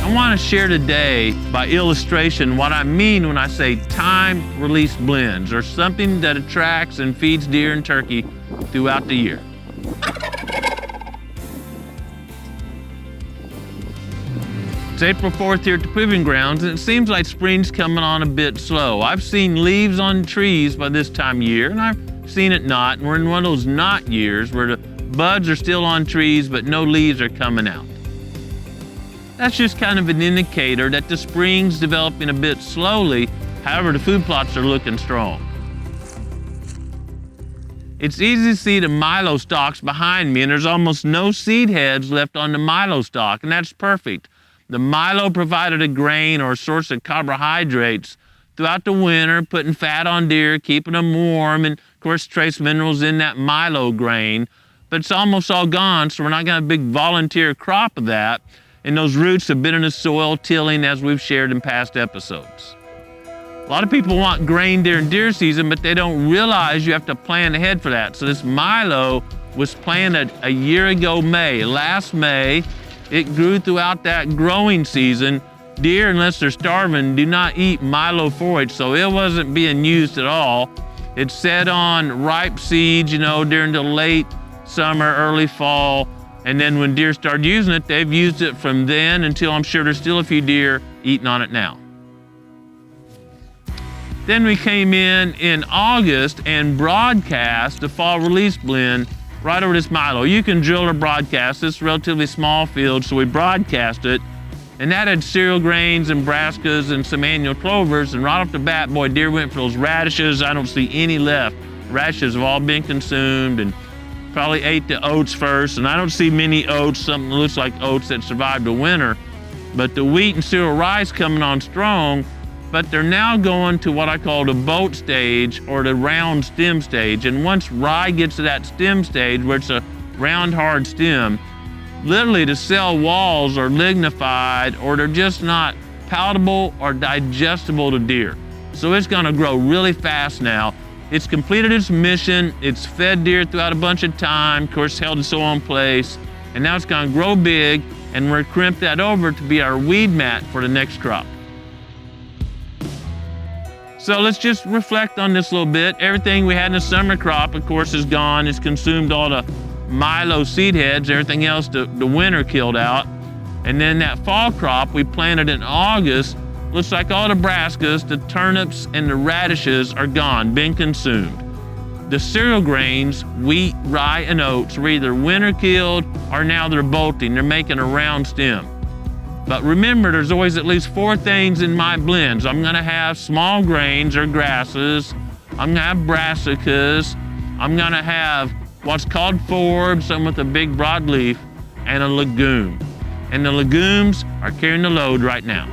I want to share today by illustration what I mean when I say time-release blends, or something that attracts and feeds deer and turkey throughout the year. It's April 4th here at the Proving Grounds, and it seems like spring's coming on a bit slow. I've seen leaves on trees by this time of year, and I've seen it not, and we're in one of those not years where the buds are still on trees, but no leaves are coming out. That's just kind of an indicator that the spring's developing a bit slowly. However, the food plots are looking strong. It's easy to see the milo stalks behind me, and there's almost no seed heads left on the milo stalk, and that's perfect. The milo provided a grain or a source of carbohydrates throughout the winter, putting fat on deer, keeping them warm, and of course trace minerals in that milo grain. But it's almost all gone, so we're not gonna have a big volunteer crop of that. And those roots have been in the soil tilling, as we've shared in past episodes. A lot of people want grain deer in deer season, but they don't realize you have to plan ahead for that. So this milo was planted a year ago last May. It grew throughout that growing season. Deer, unless they're starving, do not eat milo forage, so it wasn't being used at all. It's set on ripe seeds, during the late summer, early fall. And then when deer started using it, they've used it from then until I'm sure there's still a few deer eating on it now. Then we came in August and broadcast the fall release blend right over this milo. You can drill or broadcast this relatively small field, so we broadcast it. And that had cereal grains and brassicas and some annual clovers. And right off the bat, boy, deer went for those radishes. I don't see any left. Radishes have all been consumed, and probably ate the oats first, and I don't see many oats, something that looks like oats that survived the winter. But the wheat and cereal rice coming on strong, but they're now going to what I call the boat stage or the round stem stage. And once rye gets to that stem stage where it's a round hard stem, literally the cell walls are lignified, or they're just not palatable or digestible to deer. So it's gonna grow really fast now. It's completed its mission. It's fed deer throughout a bunch of time, of course held the soil in place, and now it's gonna grow big, and we're crimp that over to be our weed mat for the next crop. So let's just reflect on this a little bit. Everything we had in the summer crop, of course, is gone. It's consumed all the milo seed heads. Everything else the winter killed out. And then that fall crop we planted in August, looks like all the brassicas, the turnips, and the radishes are gone, been consumed. The cereal grains, wheat, rye, and oats were either winter killed or now they're bolting. They're making a round stem. But remember, there's always at least 4 things in my blends. I'm gonna have small grains or grasses. I'm gonna have brassicas. I'm gonna have what's called forbs, some with a big broad leaf, and a legume. And the legumes are carrying the load right now.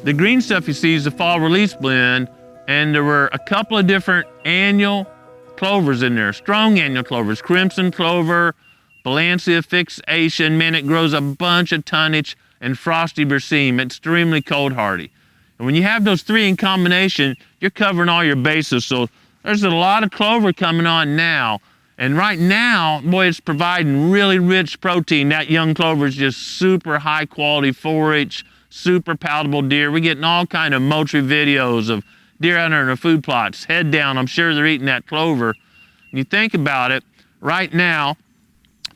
The green stuff you see is the fall release blend, and there were a couple of different annual clovers in there, strong annual clovers, crimson clover, Balancia fixation, man, it grows a bunch of tonnage, and frosty berseem, extremely cold hardy. And when you have those 3 in combination, you're covering all your bases. So there's a lot of clover coming on now. And right now, boy, it's providing really rich protein. That young clover is just super high quality forage, super palatable deer. We're getting all kind of moultrie videos of deer out there in their food plots, head down. I'm sure they're eating that clover. When you think about it, right now,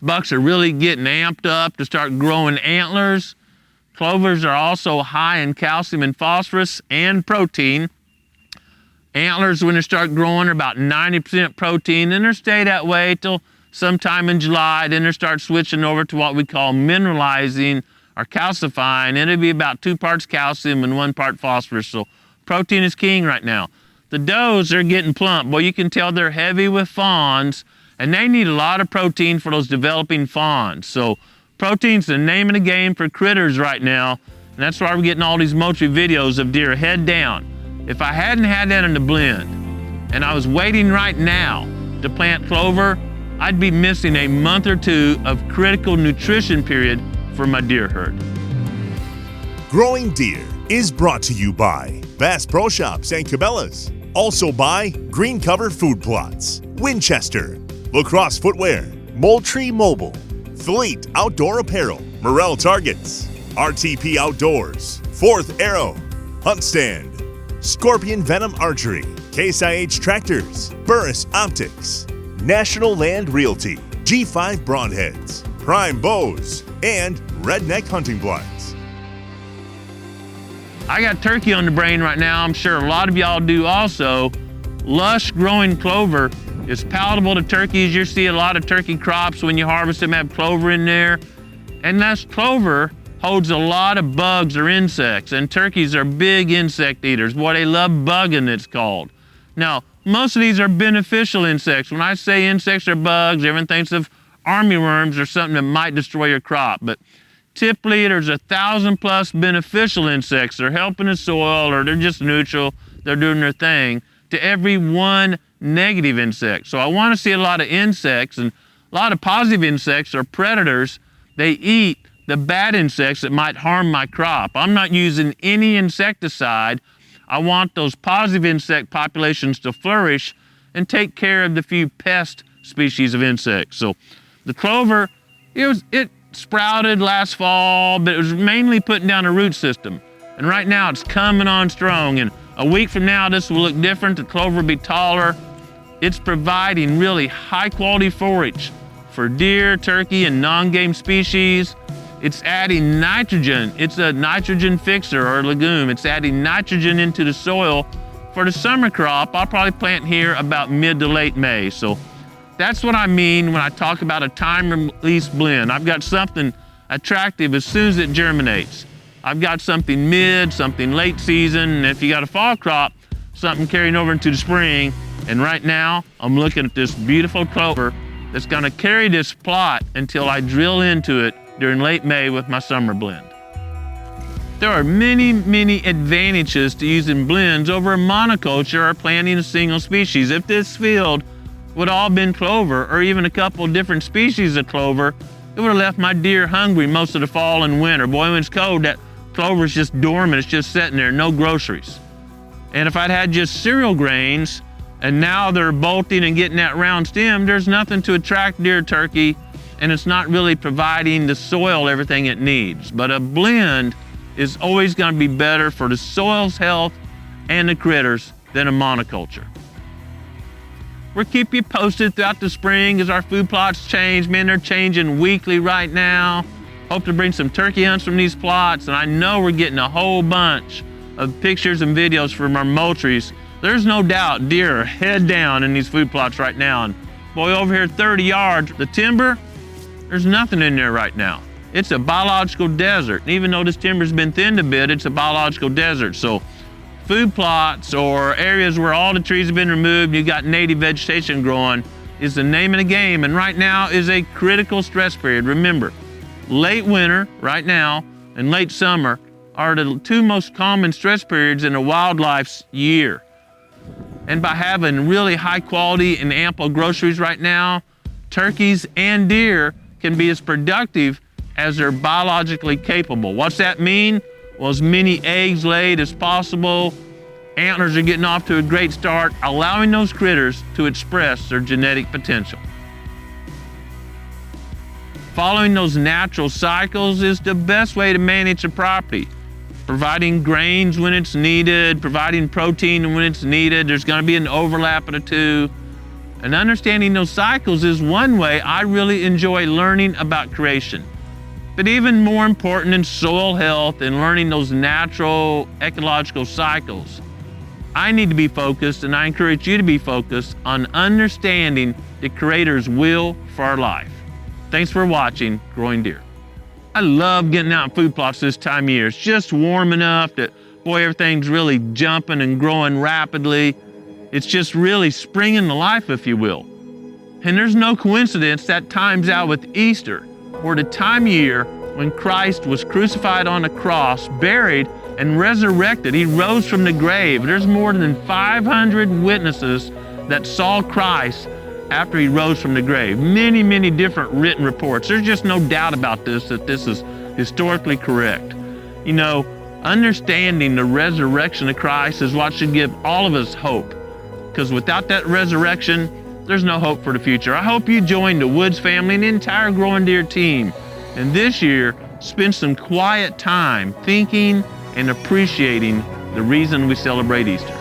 bucks are really getting amped up to start growing antlers. Clovers are also high in calcium and phosphorus and protein. Antlers, when they start growing, are about 90% protein, and they stay that way till sometime in July. Then they start switching over to what we call mineralizing or calcifying. It'll be about 2 parts calcium and 1 part phosphorus. So protein is king right now. The does are getting plump. Well, you can tell they're heavy with fawns, and they need a lot of protein for those developing fawns. So protein's the name of the game for critters right now, and that's why we're getting all these moultrie videos of deer head down. If I hadn't had that in the blend, and I was waiting right now to plant clover, I'd be missing a month or 2 of critical nutrition period for my deer herd. Growing Deer is brought to you by Bass Pro Shops and Cabela's. Also by Green Cover Food Plots, Winchester, Lacrosse Footwear, Moultrie Mobile, Fleet Outdoor Apparel, Morel Targets, RTP Outdoors, Fourth Arrow, Hunt Stand, Scorpion Venom Archery, Case IH Tractors, Burris Optics, National Land Realty, G5 Broadheads, Prime Bows, and Redneck Hunting Blinds. I got turkey on the brain right now. I'm sure a lot of y'all do also. Lush growing clover is palatable to turkeys. You see a lot of turkey crops when you harvest them have clover in there. And that clover holds a lot of bugs or insects, and turkeys are big insect eaters. Boy, they love bugging, it's called. Now, most of these are beneficial insects. When I say insects or bugs, everyone thinks of armyworms or something that might destroy your crop. But typically, there's 1,000+ beneficial insects. They're helping the soil, or they're just neutral. They're doing their thing, to every one negative insect. So I want to see a lot of insects, and a lot of positive insects are predators. They eat the bad insects that might harm my crop. I'm not using any insecticide. I want those positive insect populations to flourish and take care of the few pest species of insects. So the clover, it sprouted last fall, but it was mainly putting down a root system. And right now it's coming on strong. And a week from now, this will look different. The clover will be taller. It's providing really high quality forage for deer, turkey, and non-game species. It's adding nitrogen. It's a nitrogen fixer or legume. It's adding nitrogen into the soil for the summer crop. I'll probably plant here about mid to late May. So that's what I mean when I talk about a time-release blend. I've got something attractive as soon as it germinates. I've got something mid, something late season, and if you got a fall crop, something carrying over into the spring. And right now, I'm looking at this beautiful clover that's gonna carry this plot until I drill into it during late May with my summer blend. There are many, many advantages to using blends over a monoculture or planting a single species. If this field would all been clover, or even a couple different species of clover, it would have left my deer hungry most of the fall and winter. Boy, when it's cold, that clover is just dormant. It's just sitting there, no groceries. And if I'd had just cereal grains, and now they're bolting and getting that round stem, there's nothing to attract deer, turkey, and it's not really providing the soil everything it needs. But a blend is always going to be better for the soil's health and the critters than a monoculture. We'll keep you posted throughout the spring as our food plots change. Man, they're changing weekly right now. Hope to bring some turkey hunts from these plots, and I know we're getting a whole bunch of pictures and videos from our moultries. There's no doubt deer are head down in these food plots right now. And boy, over here 30 yards, the timber, there's nothing in there right now. It's a biological desert. And even though this timber's been thinned a bit, it's a biological desert. So food plots or areas where all the trees have been removed, you got native vegetation growing, is the name of the game. And right now is a critical stress period. Remember, late winter right now and late summer are the two most common stress periods in a wildlife's year. And by having really high quality and ample groceries right now, turkeys and deer can be as productive as they're biologically capable. What's that mean? Well, as many eggs laid as possible. Antlers are getting off to a great start, allowing those critters to express their genetic potential. Following those natural cycles is the best way to manage a property. Providing grains when it's needed, providing protein when it's needed. There's going to be an overlap of the two. And understanding those cycles is one way I really enjoy learning about creation. But even more important than soil health and learning those natural ecological cycles, I need to be focused, and I encourage you to be focused on understanding the Creator's will for our life. Thanks for watching Growing Deer. I love getting out in food plots this time of year. It's just warm enough that, boy, everything's really jumping and growing rapidly. It's just really springing to life, if you will. And there's no coincidence that times out with Easter, or the time of year when Christ was crucified on the cross, buried, and resurrected. He rose from the grave. There's more than 500 witnesses that saw Christ after he rose from the grave. Many, many different written reports. There's just no doubt about this, that this is historically correct. You know, understanding the resurrection of Christ is what should give all of us hope. because without that resurrection, there's no hope for the future. I hope you join the Woods family and the entire Growing Deer team, and this year, spend some quiet time thinking and appreciating the reason we celebrate Easter.